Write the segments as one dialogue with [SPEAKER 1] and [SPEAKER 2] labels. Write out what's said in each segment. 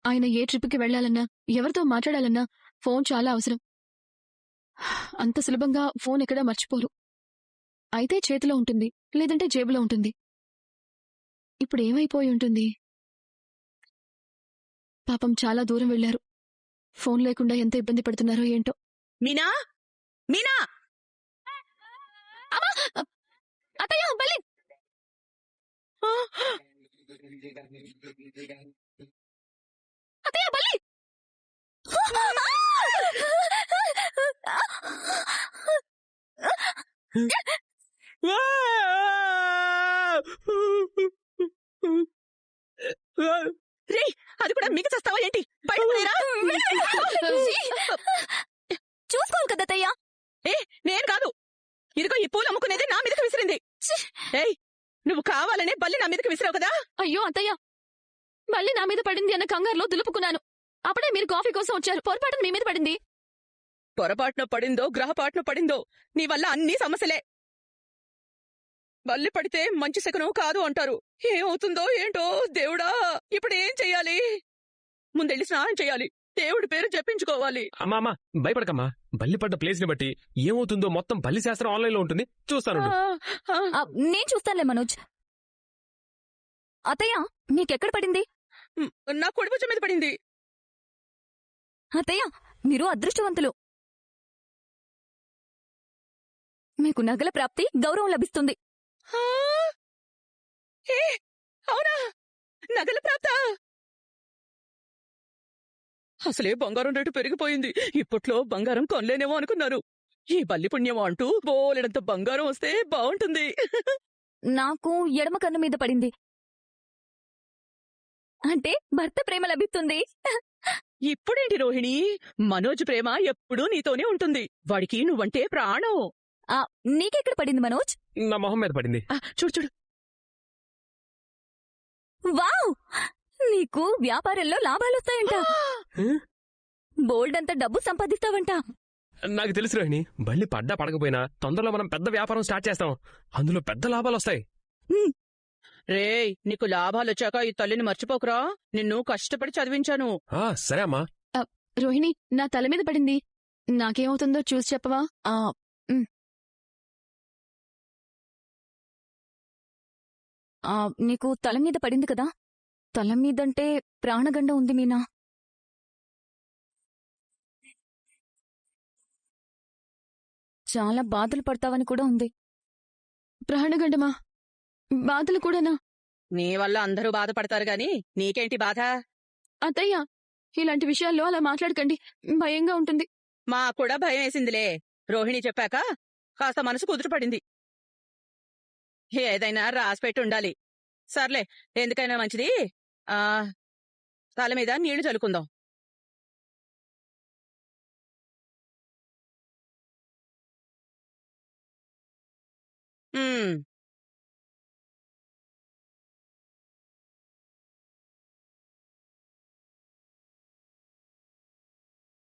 [SPEAKER 1] ఆయన ఏ ట్రిప్కి వెళ్లాలన్నా, ఎవరితో మాట్లాడాలన్నా ఫోన్ చాలా అవసరం. అంత సులభంగా ఫోన్ ఎక్కడా మర్చిపోరు. అయితే చేతిలో ఉంటుంది, లేదంటే జేబులో ఉంటుంది. ఇప్పుడు ఏమైపోయి ఉంటుంది? పాపం చాలా దూరం వెళ్లారు. ఫోన్ లేకుండా ఎంత ఇబ్బంది పడుతున్నారో ఏంటో.
[SPEAKER 2] మీనా మీనా
[SPEAKER 1] అత్తయ్య బలి! అత్తయ్య బలి!
[SPEAKER 2] రే, అది కూడా మీకు చేస్తావా ఏంటి? బయటకు లేరా?
[SPEAKER 3] చూసుకోవాలి కదా అత్తయ్య.
[SPEAKER 2] నేను కాదు. ఇదిగో ఈ పూలు అమ్ముకునేది నా మీదకి విసిరింది. ఏయ్, నువ్వు కావాలనే బల్లి నా మీదకి విసిరావు కదా?
[SPEAKER 1] అయ్యో అత్తయ్య, మళ్ళీ నా మీద పడింది అన్న కంగారులో దులుపుకున్నాను. అప్పుడే మీరు కాఫీ కోసం వచ్చారు. పొరపాటున మీ మీద పడింది.
[SPEAKER 2] పొరపాటున పడిందో గ్రహపాటున పడిందో నీ వల్ల అన్ని సమస్యలే. బల్లి పడితే మంచి శకునం కాదు అంటారు. ఏమవుతుందో ఏంటో దేవుడా, ఇప్పుడు ఏం చెయ్యాలి? ముందెళ్ళి స్నానం చెయ్యాలి, దేవుడి పేరు జపించుకోవాలి.
[SPEAKER 4] అమ్మా భయపడకమ్మా. బల్లి పడ్డ ప్లేస్ ని బట్టి ఏమవుతుందో మొత్తం బల్లి శాస్త్రం ఆన్లైన్ లో ఉంటుంది, చూస్తాను.
[SPEAKER 3] నేను చూస్తానులే మనోజ్. అత్తయ్య, నీకెక్కడ పడింది?
[SPEAKER 2] నా కొడుపుచ్చ మీద పడింది.
[SPEAKER 3] అత్తయ్య, మీరు అదృష్టవంతులు. మీకు నగల ప్రాప్తి, గౌరవం లభిస్తుంది.
[SPEAKER 2] అవునా? నగల ప్రాప్త? అసలే బంగారం రేటు పెరిగిపోయింది. ఇప్పట్లో బంగారం కొనలేనేమో అనుకున్నారు. ఈ బల్లి పుణ్యమో అంటూ బోలెడంత బంగారం వస్తే బాగుంటుంది.
[SPEAKER 3] నాకు ఎడమ కన్ను మీద పడింది. అంటే భర్త ప్రేమ లభిస్తుంది.
[SPEAKER 2] ఇప్పుడేంటి రోహిణి, మనోజ్ ప్రేమ ఎప్పుడూ నీతోనే ఉంటుంది. వాడికి నువ్వంటే ప్రాణం.
[SPEAKER 3] నీకెక్కడ పడింది మనోజ్?
[SPEAKER 4] నా మొహం మీద పడింది.
[SPEAKER 2] చూడు చూడు.
[SPEAKER 3] వావ్, నీకు వ్యాపారంలో లాభాలొస్తాయంట. బోల్డ్ అంత డబ్బు సంపాదిస్తావంట.
[SPEAKER 4] నాకు తెలుసు రోహిణి, బల్లి పడ్డా పడకపోయినా తొందరలో మనం పెద్ద వ్యాపారం స్టార్ట్ చేస్తాం. అందులో పెద్ద లాభాలు వస్తాయి.
[SPEAKER 2] రేయ్, నీకు లాభాలొచ్చాక ఈ తల్లిని మర్చిపోకురా. నిన్ను కష్టపడి చదివించాను.
[SPEAKER 4] సరే అమ్మా.
[SPEAKER 1] రోహిణి, నా తల మీద పడింది. నాకేమవుతుందో చూసి చెప్పవా?
[SPEAKER 3] నీకు తల మీద పడింది కదా? తల మీదంటే ప్రాణగండం ఉంది మీనా. చాలా బాధలు పడతావని కూడా ఉంది.
[SPEAKER 1] ప్రాణగండమా? బాధలు కూడానా?
[SPEAKER 2] నీ వల్ల అందరూ బాధపడతారు గాని నీకేంటి బాధ?
[SPEAKER 1] అత్తయ్య, ఇలాంటి విషయాల్లో అలా మాట్లాడకండి, భయంగా ఉంటుంది.
[SPEAKER 2] మాకూడా భయం వేసిందిలే. రోహిణి చెప్పాక కాస్త మనసు కుదుటపడింది. ఏదైనా రాసిపెట్టి ఉండాలి. సర్లే, ఎందుకైనా మంచిది తల మీద నీళ్లు చల్లుకుందాం.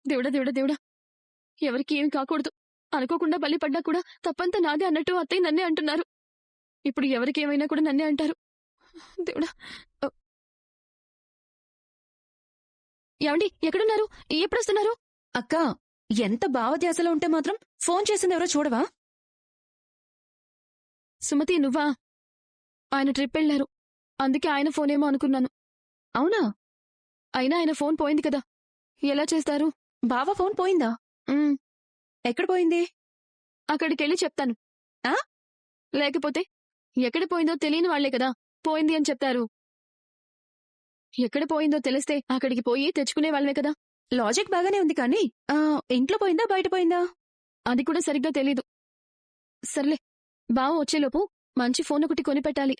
[SPEAKER 1] దేవుడా దేవుడా దేవుడా, ఎవరికి ఏమి కాకూడదు. అనుకోకుండా బలి పడ్డా కూడా తప్పంతా నాదే అన్నట్టు అత్తయ్య నన్నే అంటున్నారు. ఇప్పుడు ఎవరికి ఏమైనా కూడా నన్నే అంటారు. దేవుడా. ఏమండి, ఎక్కడున్నారు? ఎప్పుడొస్తున్నారు?
[SPEAKER 5] అక్క, ఎంత భావధ్యాసలో ఉంటే మాత్రం ఫోన్ చేసింది ఎవరో చూడవా?
[SPEAKER 1] సుమతి, నువ్వా? ఆయన ట్రిప్ వెళ్లారు, అందుకే ఆయన ఫోనేమో అనుకున్నాను.
[SPEAKER 5] అవునా?
[SPEAKER 1] అయినా ఆయన ఫోన్ పోయింది కదా, ఎలా చేస్తారు?
[SPEAKER 5] బావ ఫోన్ పోయిందా? ఎక్కడ పోయింది?
[SPEAKER 1] అక్కడికెళ్ళి చెప్తాను. లేకపోతే ఎక్కడ పోయిందో తెలియని వాళ్లే కదా పోయింది అని చెప్తారు. ఎక్కడ పోయిందో తెలిస్తే అక్కడికి పోయి తెచ్చుకునే వాళ్ళమే కదా.
[SPEAKER 5] లాజిక్ బాగానే ఉంది కానీ ఇంట్లో పోయిందా బయట పోయిందా
[SPEAKER 1] అది కూడా సరిగ్గా తెలీదు. సర్లే, బావ వచ్చేలోపు మంచి ఫోన్ ఒకటి కొనిపెట్టాలి.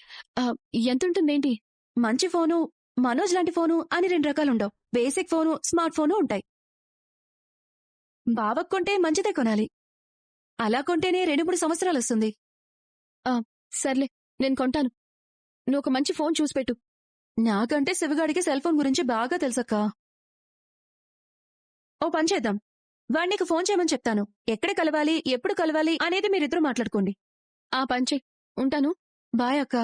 [SPEAKER 1] ఎంతుంటుందేంటి?
[SPEAKER 5] మంచి ఫోను, మనోజ్ లాంటి ఫోను అని 2 రకాలుండవు. బేసిక్ ఫోను, స్మార్ట్ ఫోను ఉంటాయి. బావకు కొంటే మంచిదే కొనాలి. అలా కొంటేనే 2-3 సంవత్సరాలు వస్తుంది.
[SPEAKER 1] సర్లే, నేను కొంటాను. నువ్వు ఒక మంచి ఫోన్ చూసిపెట్టు.
[SPEAKER 5] నాకంటే శివగాడికి సెల్ ఫోన్ గురించి బాగా తెలుసక్కా. ఓ పని చేద్దాం, వాడికి ఫోన్ చేయమని చెప్తాను. ఎక్కడ కలవాలి, ఎప్పుడు కలవాలి అనేది మీరిద్దరూ మాట్లాడుకోండి.
[SPEAKER 1] ఆ పని చెయ్. ఉంటాను.
[SPEAKER 5] బాయ్ అక్కా.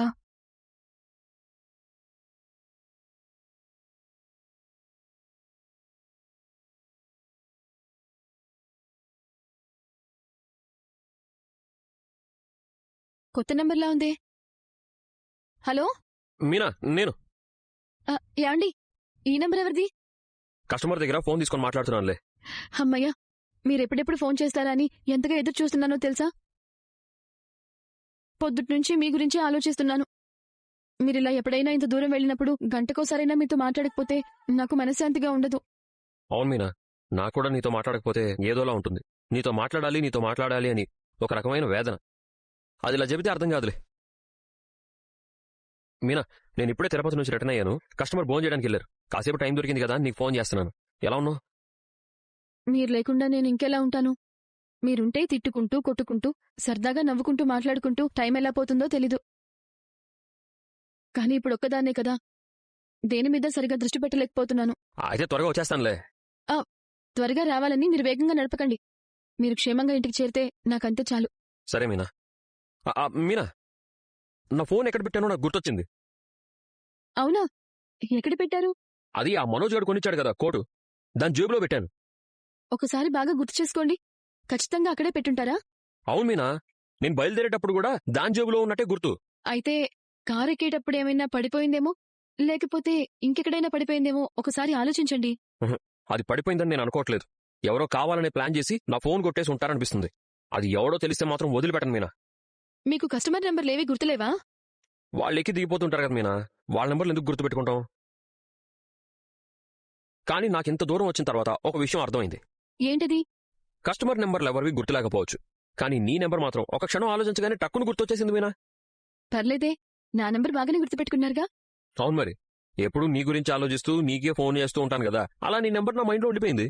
[SPEAKER 1] కొత్త నెంబర్లా ఉంది. హలో
[SPEAKER 4] మీనా, నేను
[SPEAKER 1] యాండి, ఈ నెంబర్ ఎవరిది?
[SPEAKER 4] కస్టమర్ దగ్గర ఫోన్ తీసుకొని మాట్లాడుతున్నానులే.
[SPEAKER 1] అమ్మయ్యా, మీరెప్పుడెప్పుడు ఫోన్ చేస్తారా అని ఎంతగా ఎదురు చూస్తున్నానో తెలుసా? పొద్దుట్నుంచి మీ గురించి ఆలోచిస్తున్నాను. మీరిలా ఎప్పుడైనా ఇంత దూరం వెళ్ళినప్పుడు గంటకోసారైనా మీతో మాట్లాడకపోతే నాకు మనశ్శాంతిగా ఉండదు.
[SPEAKER 4] అవును మీనా, నాకు కూడా నీతో మాట్లాడకపోతే ఏదోలా ఉంటుంది. నీతో మాట్లాడాలి అని ఒక రకమైన వేదన. అది ఇలా చెబితే అర్థం కాదులే. మీనా, నేను ఇప్పుడే తిరుపతి నుంచి రిటర్న్ అయ్యాను. కస్టమర్ భోజనం చేయడానికి వెళ్ళారు. కాసేపు టైం దొరికింది కదా, నీకు ఫోన్ చేస్తున్నాను. ఎలా ఉన్నావు?
[SPEAKER 1] మీరు లేకుండా నేను ఇంకెలా ఉంటాను? మీరుంటే తిట్టుకుంటూ కొట్టుకుంటూ సరదాగా నవ్వుకుంటూ మాట్లాడుకుంటూ టైం ఎలా పోతుందో తెలీదు. కానీ ఇప్పుడు ఒక్కదాన్నే కదా, దేని మీద సరిగా దృష్టి పెట్టలేకపోతున్నాను.
[SPEAKER 4] అయితే త్వరగా వచ్చేస్తానులే.
[SPEAKER 1] త్వరగా రావాలని మీరు వేగంగా నడపకండి. మీరు క్షేమంగా ఇంటికి చేరితే నాకంతే చాలు.
[SPEAKER 4] సరే మీనా. మీనా, నా ఫోన్ ఎక్కడ పెట్టానో నాకు గుర్తొచ్చింది.
[SPEAKER 1] అవునా? ఎక్కడ పెట్టారు?
[SPEAKER 4] అది ఆ మనోజ్ గారు కొనిచ్చాడు కదా కోటు, దాని జేబులో పెట్టాను.
[SPEAKER 1] ఒకసారి బాగా గుర్తు చేసుకోండి. ఖచ్చితంగా అక్కడే పెట్టుంటారా?
[SPEAKER 4] అవును మీనా, నేను బయలుదేరేటప్పుడు కూడా దాని జేబులో ఉన్నట్టే గుర్తు.
[SPEAKER 1] అయితే కారు ఎక్కేటప్పుడు ఏమైనా పడిపోయిందేమో, లేకపోతే ఇంకెక్కడైనా పడిపోయిందేమో ఒకసారి ఆలోచించండి.
[SPEAKER 4] అది పడిపోయిందని నేను అనుకోవట్లేదు. ఎవరో కావాలనే ప్లాన్ చేసి నా ఫోన్ కొట్టేసి ఉంటారనిపిస్తుంది. అది ఎవడో తెలిస్తే మాత్రం వదిలిపెట్టను మీనా.
[SPEAKER 1] మీకు కస్టమర్ నెంబర్లేవి గుర్తులేవా?
[SPEAKER 4] వాళ్ళు ఎక్కి దిగిపోతుంటారు కదా మీనా, వాళ్ళ నెంబర్లు ఎందుకు గుర్తుపెట్టుకుంటాం? కానీ నాకింత దూరం వచ్చిన తర్వాత ఒక విషయం అర్థమైంది.
[SPEAKER 1] ఏంటిది?
[SPEAKER 4] కస్టమర్ నెంబర్లు ఎవరివి గుర్తులేకపోవచ్చు, కానీ నీ నెంబర్ మాత్రం ఒక క్షణం ఆలోచించగానే టక్కును గుర్తొచ్చేసింది మీనా.
[SPEAKER 1] పర్లేదే, నా నెంబర్ బాగానే గుర్తుపెట్టుకున్నారుగా.
[SPEAKER 4] అవును మరి, ఎప్పుడు నీ గురించి ఆలోచిస్తూ నీకే ఫోన్ చేస్తూ ఉంటాను కదా, అలా నీ నెంబర్ నా మైండ్లో ఉండిపోయింది.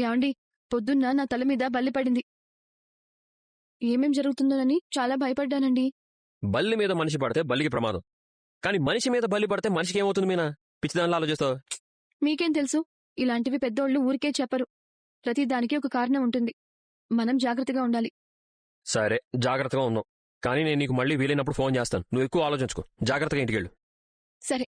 [SPEAKER 1] యాండి, పొద్దున్న నా తల మీద బల్లి పడింది. ఏమేం జరుగుతుందోనని చాలా భయపడ్డానండి.
[SPEAKER 4] బల్లి మీద మనిషి పడితే బల్లికి ప్రమాదం, కానీ మనిషి మీద బల్లి పడితే మనిషికి ఏమవుతుంది మీనా? పిచ్చిదానిలో ఆలోచిస్తావు.
[SPEAKER 1] మీకేం తెలుసు? ఇలాంటివి పెద్దోళ్ళు ఊరికే చెప్పరు. ప్రతిదానికి ఒక కారణం ఉంటుంది. మనం జాగ్రత్తగా ఉండాలి.
[SPEAKER 4] సరే, జాగ్రత్తగా ఉన్నాం. కానీ నేను నీకు మళ్ళీ వీలైనప్పుడు ఫోన్ చేస్తాను. నువ్వు ఎక్కువ ఆలోచించుకో. జాగ్రత్తగా ఇంటికెళ్ళు.
[SPEAKER 1] సరే.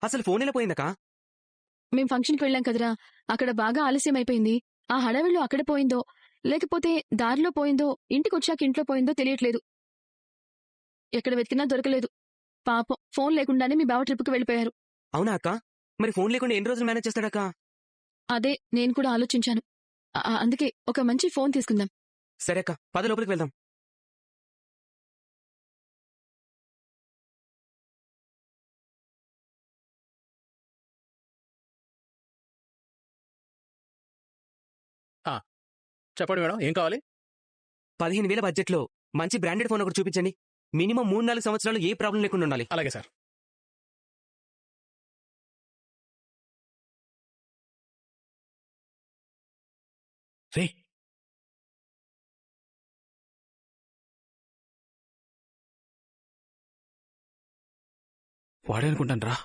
[SPEAKER 6] అసలు ఫోన్ ఎలా పోయిందకా?
[SPEAKER 1] మేం ఫంక్షన్కి వెళ్ళాం కదరా, అక్కడ బాగా ఆలస్యం అయిపోయింది. ఆ హడావిడిలో అక్కడ పోయిందో, లేకపోతే దారిలో పోయిందో, ఇంటికొచ్చాక ఇంట్లో పోయిందో తెలియట్లేదు. ఎక్కడ వెతికినా దొరకలేదు. పాపం, ఫోన్ లేకుండానే మీ బావ ట్రిప్కి వెళ్ళిపోయారు.
[SPEAKER 6] అవునా అక్క? మరి ఫోన్ లేకుండా ఎన్ని రోజులు మేనేజ్ చేస్తాడక్క?
[SPEAKER 1] అదే నేను కూడా ఆలోచించాను. అందుకే ఒక మంచి ఫోన్ తీసుకుందాం.
[SPEAKER 6] సరే అక్క, పద లోపలికి వెళ్దాం.
[SPEAKER 7] చెప్పండి మేడం, ఏం కావాలి?
[SPEAKER 6] 15,000 బడ్జెట్లో మంచి బ్రాండెడ్ ఫోన్ ఒకటి చూపించండి. మినిమం 3-4 సంవత్సరాలు ఏ ప్రాబ్లం లేకుండా ఉండాలి.
[SPEAKER 7] అలాగే సార్. రే, వాడే అనుకుంటాను రా.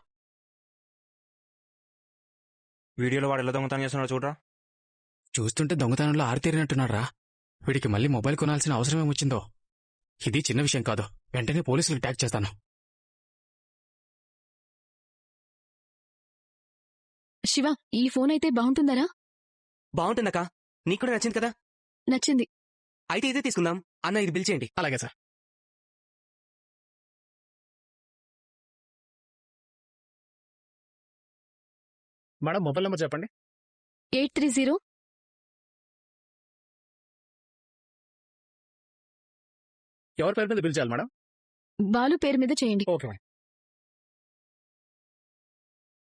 [SPEAKER 8] వీడియోలో వాడు ఎలా దొంగతనం చేస్తున్నాడు చూడరా.
[SPEAKER 7] చూస్తుంటే దొంగతనంలో ఆరితేరినట్టున్నాడు రా. వీడికి మళ్ళీ మొబైల్ కొనాల్సిన అవసరం ఏమొచ్చిందో. ఇది చిన్న విషయం కాదు. వెంటనే పోలీసులకు ట్యాగ్ చేస్తాను.
[SPEAKER 1] శివ, ఈ ఫోన్ అయితే బాగుంటుందరా?
[SPEAKER 6] బాగుంటుందక్క. నీకు కూడా నచ్చింది కదా?
[SPEAKER 1] నచ్చింది.
[SPEAKER 6] అయితే ఇదే తీసుకుందాం. అన్న, ఇది బిల్ చేయండి.
[SPEAKER 7] అలాగే సార్. మేడం, మొబైల్ నెంబర్ చెప్పండి.
[SPEAKER 1] 830.
[SPEAKER 7] ఎవరి పేరు మీద బిల్ చేయాలి మేడం?
[SPEAKER 1] బాలు పేరు మీద చేయండి.
[SPEAKER 7] Okay madam.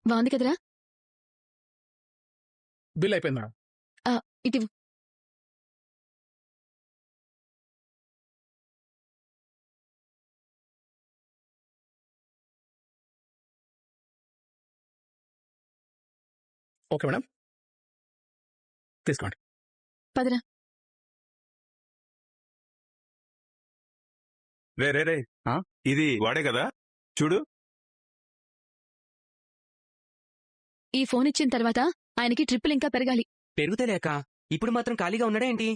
[SPEAKER 1] బాగుంది కదరా?
[SPEAKER 7] బిల్ అయిపోయింది మేడం.
[SPEAKER 1] ఇది
[SPEAKER 7] ఓకే మేడం, తీసుకోండి.
[SPEAKER 1] పదరా.
[SPEAKER 8] రే రే రే, ఇది వాడే కదా, చూడు.
[SPEAKER 1] ఈ ఫోన్ ఇచ్చిన తర్వాత ఆయనకి ట్రిప్పులు ఇంకా పెరగాలి.
[SPEAKER 6] పెరుగుతలే అక్క. ఇప్పుడు మాత్రం ఖాళీగా ఉన్నాడా ఏంటి?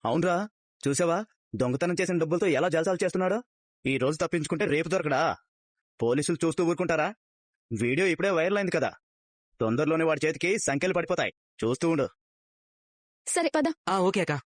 [SPEAKER 9] అవునరా, చూసావా దొంగతనం చేసిన డబ్బులతో ఎలా జలసాలు చేస్తున్నాడో? ఈ రోజు తప్పించుకుంటే రేపు దొరకడా? పోలీసులు చూస్తూ ఊరుకుంటారా? వీడియో ఇప్పుడే వైరల్ అయింది కదా, తొందరలోనే వాడి చేతికి సంఖ్యలు పడిపోతాయి. చూస్తూ ఉండు.
[SPEAKER 1] సరే పద.
[SPEAKER 6] ఓకే అక్క.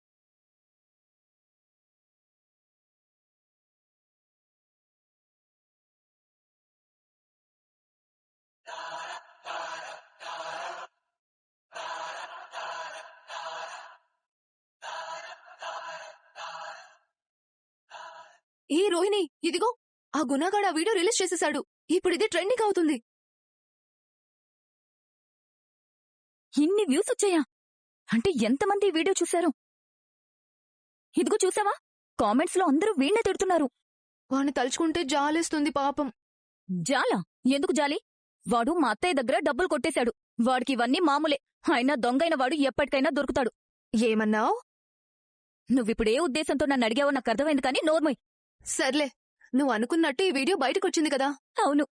[SPEAKER 1] ఏ రోహిణి, ఇదిగో ఆ గుణగాడు ఆ వీడియో రిలీజ్ చేసేశాడు. ఇప్పుడు ఇది ట్రెండింగ్ అవుతుంది.
[SPEAKER 3] ఇన్ని వ్యూస్ వచ్చాయా? అంటే ఎంతమంది ఈ వీడియో చూశారు? ఇదిగో చూసావా, కామెంట్స్ లో అందరూ వీణ్ణే తిడుతున్నారు.
[SPEAKER 1] వాణ్ణి తలుచుకుంటే జాలేస్తుంది పాపం.
[SPEAKER 3] జాలా? ఎందుకు జాలి? వాడు మా అత్తయ్య దగ్గర డబ్బులు కొట్టేశాడు. వాడికి ఇవన్నీ మామూలే. అయినా దొంగైన వాడు ఎప్పటికైనా దొరుకుతాడు.
[SPEAKER 1] ఏమన్నావ్?
[SPEAKER 3] నువ్విప్పుడే ఉద్దేశంతో నన్ను అడిగావో నాకు అర్థమైంది, కానీ నోర్మోయ్.
[SPEAKER 1] సర్లే, నువ్వు అనుకున్నట్టు ఈ వీడియో బయటకొచ్చింది కదా.
[SPEAKER 3] అవును,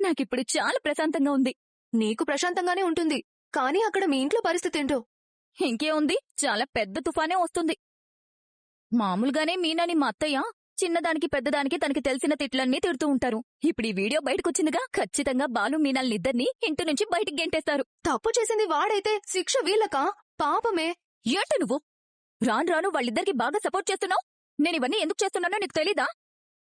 [SPEAKER 3] నాకిప్పుడు చాలా ప్రశాంతంగా ఉంది.
[SPEAKER 1] నీకు ప్రశాంతంగానే ఉంటుంది, కానీ అక్కడ మీ ఇంట్లో పరిస్థితి ఏంటో.
[SPEAKER 3] ఇంకే ఉంది, చాలా పెద్ద తుఫానే వస్తుంది. మామూలుగానే మీనాని మా అత్తయ్య చిన్నదానికి పెద్దదానికి తనకి తెలిసిన తిట్లన్నీ తిడుతూ ఉంటారు. ఇప్పుడు ఈ వీడియో బయటకొచ్చిందిగా, ఖచ్చితంగా బాలు మీనాల్నిద్దరినీ ఇంటి నుంచి బయటికి గెంటేస్తారు.
[SPEAKER 1] తప్పు చేసింది వాడైతే శిక్ష వీళ్ళకా? పాపమే.
[SPEAKER 3] ఏంట నువ్వు? రాను రాను వాళ్ళిద్దరికి బాగా సపోర్ట్ చేస్తున్నావు. నేనివన్నీ ఎందుకు చేస్తున్నానో నీకు తెలీదా?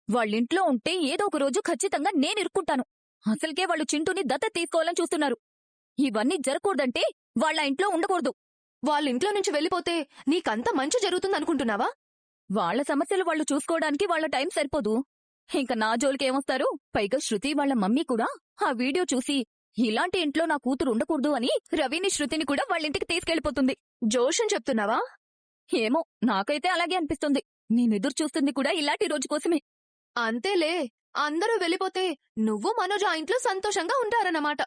[SPEAKER 3] వాళ్ళింట్లో ఉంటే ఏదో ఒక రోజు ఖచ్చితంగా నేను ఇరుక్కుంటాను. అసలుకే వాళ్ళు చింటూని దత్తత తీసుకోవాలని చూస్తున్నారు. ఇవన్నీ జరగకూడదంటే వాళ్ళ ఇంట్లో ఉండకూడదు.
[SPEAKER 1] వాళ్ళింట్లో నుంచి వెళ్ళిపోతే నీకంత మంచి జరుగుతుందనుకుంటున్నావా?
[SPEAKER 3] వాళ్ళ సమస్యలు వాళ్ళు చూసుకోవడానికి వాళ్ళ టైం సరిపోదు. ఇంక నా జోలికేమొస్తారు? పైగా శృతి వాళ్ళ మమ్మీ కూడా ఆ వీడియో చూసి ఇలాంటి ఇంట్లో నా కూతురు ఉండకూడదు అని రవిని శృతిని కూడా వాళ్ళింటికి తీసుకెళ్లిపోతుంది.
[SPEAKER 1] జోషన్ చెప్తున్నావా?
[SPEAKER 3] ఏమో, నాకైతే అలాగే అనిపిస్తుంది. నేనెదురు చూస్తుంది కూడా ఇలాంటి రోజు కోసమే.
[SPEAKER 1] అంతేలే, అందరూ వెళ్ళిపోతే నువ్వు మనోజ్ ఆ ఇంట్లో సంతోషంగా ఉంటారన్నమాట.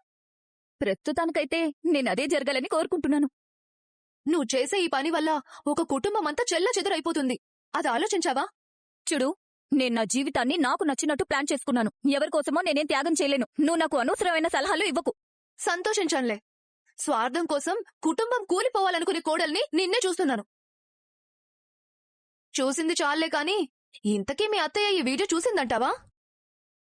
[SPEAKER 3] ప్రస్తుతానికైతే నేనదే జరగాలని కోరుకుంటున్నాను.
[SPEAKER 1] నువ్వు చేసే ఈ పని వల్ల ఒక కుటుంబమంతా చెల్లాచెదురైపోతుంది. అది ఆలోచించావా?
[SPEAKER 3] చూడు, నేను నా జీవితాన్ని నాకు నచ్చినట్టు ప్లాన్ చేసుకున్నాను. ఎవరికోసమో నేనేం త్యాగం చేయలేను. నువ్వు నాకు అనవసరమైన సలహాలు ఇవ్వకు.
[SPEAKER 1] సంతోషించంలే. స్వార్థం కోసం కుటుంబం కూలిపోవాలనుకునే కోడల్ని నిన్నే చూస్తున్నాను. చూసింది చాలే కాని, ఇంతకీ మీ అత్తయ్య ఈ వీడియో చూసిందంటావా?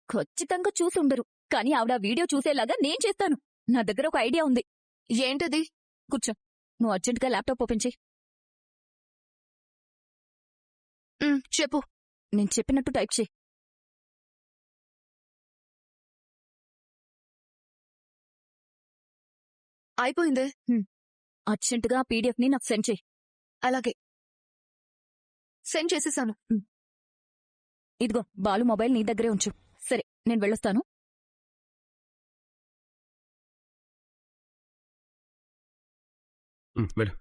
[SPEAKER 3] ఖచ్చితంగా చూసుండరు, కానీ ఆవిడ వీడియో చూసేలాగా నేను చేస్తాను. నా దగ్గర ఒక ఐడియా ఉంది.
[SPEAKER 1] ఏంటది?
[SPEAKER 3] కూర్చో, నువ్వు అర్జెంటుగా ల్యాప్టాప్ ఓపెన్ చెయ్యి.
[SPEAKER 1] చెప్పు.
[SPEAKER 3] నేను చెప్పినట్టు టైప్ చెయ్యి.
[SPEAKER 1] అయిపోయిందే.
[SPEAKER 3] అర్జెంటుగా ఆ పీడిఎఫ్ ని నాకు సెండ్ చెయ్యి.
[SPEAKER 1] అలాగే, సెండ్ చేసేసాను.
[SPEAKER 3] ఇదిగో, బాలు మొబైల్ నీ దగ్గరే ఉంచు. సరే, నేను వెళ్ళొస్తాను.
[SPEAKER 4] వెళ్ళు.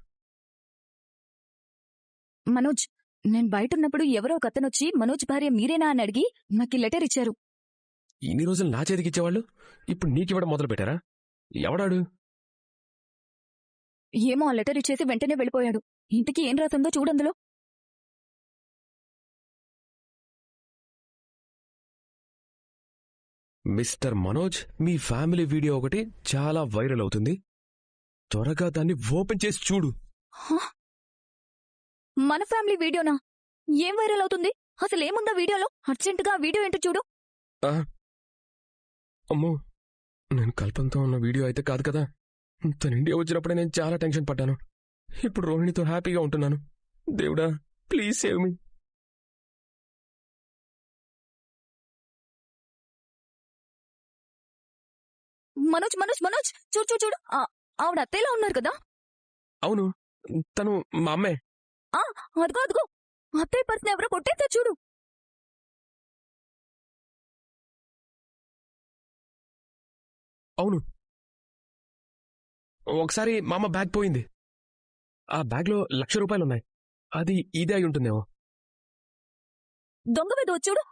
[SPEAKER 3] మనోజ్, నేను బయటున్నప్పుడు ఎవరో ఒక అతనొచ్చి మనోజ్ భార్య మీరేనా అని అడిగి నాకు లెటర్ ఇచ్చారు.
[SPEAKER 4] ఇన్ని రోజులు నా చేతికిచ్చేవాళ్ళు ఇప్పుడు నీకివ్వడం మొదలు పెట్టారా? ఎవడాడు?
[SPEAKER 3] ఏమో, ఆ లెటర్ ఇచ్చేసి వెంటనే వెళ్ళిపోయాడు. ఇంటికి ఏం రాసిందో చూడందులో.
[SPEAKER 4] మిస్టర్ మనోజ్, మీ ఫ్యామిలీ వీడియో ఒకటి చాలా వైరల్ అవుతుంది. త్వరగా దాన్ని ఓపెన్ చేసి చూడు.
[SPEAKER 3] మన ఫ్యామిలీ వీడియోనా? ఏం వైరల్ అవుతుంది? అసలేముందా వీడియోలో? అర్జెంటుగా ఆ వీడియో ఏంటో చూడు.
[SPEAKER 4] అమ్మో, నేను కల్పనతో ఉన్న వీడియో అయితే కాదు కదా. తన ఇండియా వచ్చినప్పుడే నేను చాలా టెన్షన్ పడ్డాను. ఇప్పుడు రోహిణితో హ్యాపీగా ఉంటున్నాను. దేవుడా, please save me.
[SPEAKER 3] Manoj Manoj Manoj, చూడు చూడు చూడు, ఆవిడ అత్తయ్యలా ఉన్నారు కదా?
[SPEAKER 4] అవును, తను మా అమ్మే.
[SPEAKER 3] అదిగో అదిగో, అత్తయ్య పర్సన్ ఎవరో కొట్టేస్తే చూడు.
[SPEAKER 4] అవును, ఒకసారి మా అమ్మ బ్యాగ్ పోయింది. ఆ బ్యాగ్లో 1,00,000 రూపాయలున్నాయి. అది ఇదే అయి ఉంటుందేమో.
[SPEAKER 3] దొంగ మీద చూడు.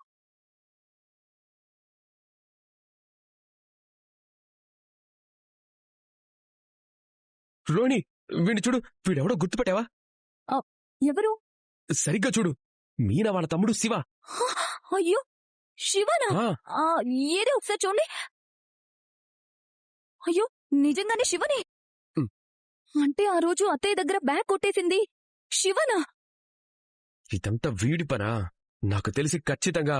[SPEAKER 4] రోహిణి, వీడిని చూడు. వీడెవడో గుర్తుపెట్టావా?
[SPEAKER 3] ఎవరు?
[SPEAKER 4] సరిగ్గా చూడు. మీనా వాళ్ళ తమ్ముడు శివ.
[SPEAKER 3] అయ్యో, శివనా? ఏదో ఒకసారి చూడండి. అయ్యో, నిజంగానే శివనే. అంటే ఆ రోజు అత్తయ్య దగ్గర బ్యాగ్ కొట్టేసింది శివనా?
[SPEAKER 4] ఇదంతా వీడి పనా? నాకు తెలిసి ఖచ్చితంగా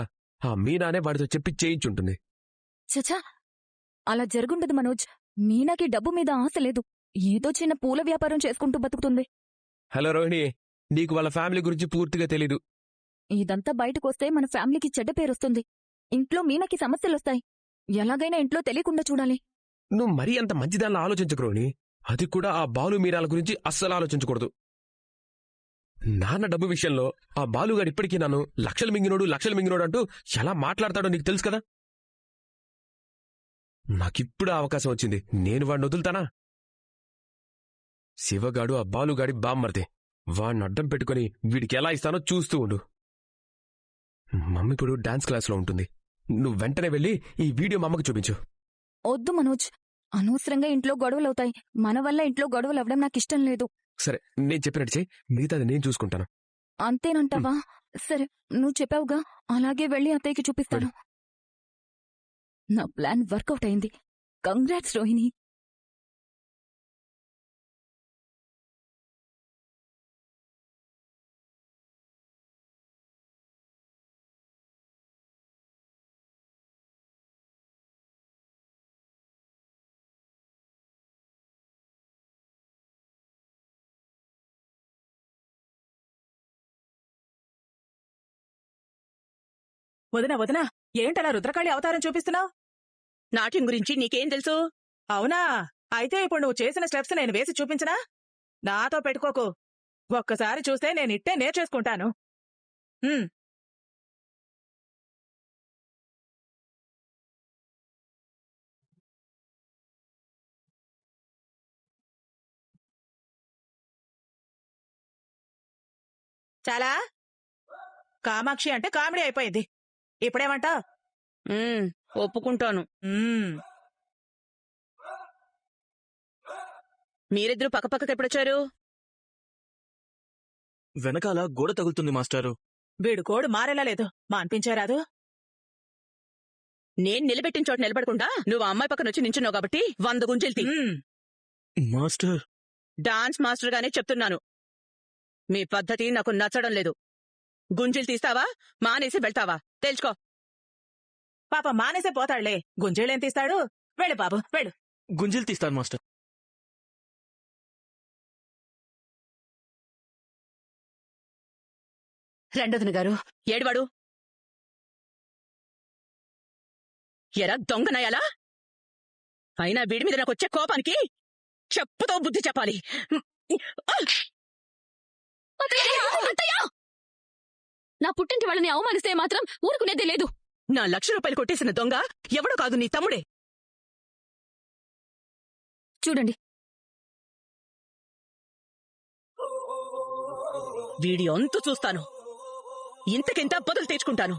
[SPEAKER 4] ఆ మీనానే వాడితో చెప్పి చేయించుంటుంది.
[SPEAKER 3] చచా అలా జరుగుండదు మనోజ్. మీనాకి డబ్బు మీద ఆశ లేదు. ఏదో చిన్న పూల వ్యాపారం చేసుకుంటూ బతుకుతుంది.
[SPEAKER 4] హలో రోహిణి, నీకు వాళ్ళ ఫ్యామిలీ గురించి పూర్తిగా తెలీదు.
[SPEAKER 3] ఇదంతా బయటకొస్తే మన ఫ్యామిలీకి చెడ్డ పేరొస్తుంది. ఇంట్లో మీనాకి సమస్యలొస్తాయి. ఎలాగైనా ఇంట్లో తెలియకుండా చూడాలి.
[SPEAKER 4] నువ్వు మరీ అంత మంచిదాన్ని ఆలోచించకు రోహిణి. అది కూడా ఆ బాలు మీరాల గురించి అస్సలు ఆలోచించకూడదు. నాన్న డబ్బు విషయంలో ఆ బాలుగాడు ఇప్పటికీ నన్ను లక్షలు మింగినోడు అంటూ ఎలా మాట్లాడతాడో నీకు తెలుసు కదా. నాకిప్పుడు అవకాశం వచ్చింది, నేను వాడిని వదులుతానా? శివగాడు ఆ బాలుగాడి బామ్మర్దే. వాడిని అడ్డం పెట్టుకుని వీడికి ఎలా ఇస్తానో చూస్తూ ఉండు. మమ్మీ ఇప్పుడు డాన్స్ క్లాస్లో ఉంటుంది. నువ్వు వెంటనే వెళ్ళి ఈ వీడియో మా అమ్మకు చూపించు.
[SPEAKER 3] వద్దు మనోజ్, అనవసరంగా ఇంట్లో గొడవలవుతాయి. మన వల్ల ఇంట్లో గొడవలు అవ్వడం నాకిష్టం లేదు.
[SPEAKER 4] సరే, నేను చెప్పినట్టు చెయ్యి, మిగతాది నేను చూసుకుంటాను.
[SPEAKER 3] అంతేనంటావా? సరే, నువ్వు చెప్పావుగా, అలాగే వెళ్ళి అత్తయ్యకి చూపిస్తాను. నా ప్లాన్ వర్కౌట్ అయింది. కంగ్రాట్స్ రోహిణి.
[SPEAKER 2] వదినా ఏంటలా రుద్రకాళి అవతారం చూపిస్తున్నావు? నాట్యం గురించి నీకేం తెలుసు? అవునా, అయితే ఇప్పుడు నువ్వు చేసిన స్టెప్స్ నేను వేసి చూపించనా? నాతో పెట్టుకోకు. ఒక్కసారి చూస్తే నేను ఇట్టే నేర్చేసుకుంటాను. చాలా కామాక్షి అంటే కామెడీ అయిపోయింది. ఇప్పుడేమంటా? ఒప్పుకుంటాను. మీరిద్దరూ పక్కపక్కకి ఎప్పుడొచ్చారు?
[SPEAKER 10] వెనకాల గోడ తగులుతుంది మాస్టారు.
[SPEAKER 2] వీడు కోడు మారేలా లేదు, మాన్పించారాదు. నేను నిలబెట్టిన చోట నిలబడకుండా నువ్వు ఆ అమ్మాయి పక్కన వచ్చి నించున్నావు కాబట్టి 100 గుంజలు తీ.
[SPEAKER 10] మాస్టర్,
[SPEAKER 2] డాన్స్ మాస్టర్ గానే చెప్తున్నాను. మీ పద్ధతి నాకు నచ్చడం లేదు. గుంజీలు తీస్తావా, మానేసి వెళ్తావా తెలుసుకో. పాప మానేసే పోతాడులే, గుంజీలేం తీస్తాడు? వెళ్ళు బాబు, వెళ్ళు.
[SPEAKER 10] గుంజీలు తీస్తాను మాస్టర్.
[SPEAKER 2] రెండోదిన గారు, ఏడువాడు? ఎరా దొంగనయాలా? అయినా వీడి మీద నాకు వచ్చే కోపానికి చెప్పుతో బుద్ధి చెప్పాలి.
[SPEAKER 1] నా పుట్టింటి వాళ్ళని అవమానిస్తే మాత్రం ఊరుకునేదే లేదు.
[SPEAKER 2] నా ₹1,00,000 కొట్టేసిన దొంగ ఎవడో కాదు, నీ తమ్ముడే.
[SPEAKER 1] చూడండి,
[SPEAKER 2] వీడి అంతు చూస్తాను. ఇంతకింత బదులు తెచ్చుకుంటాను.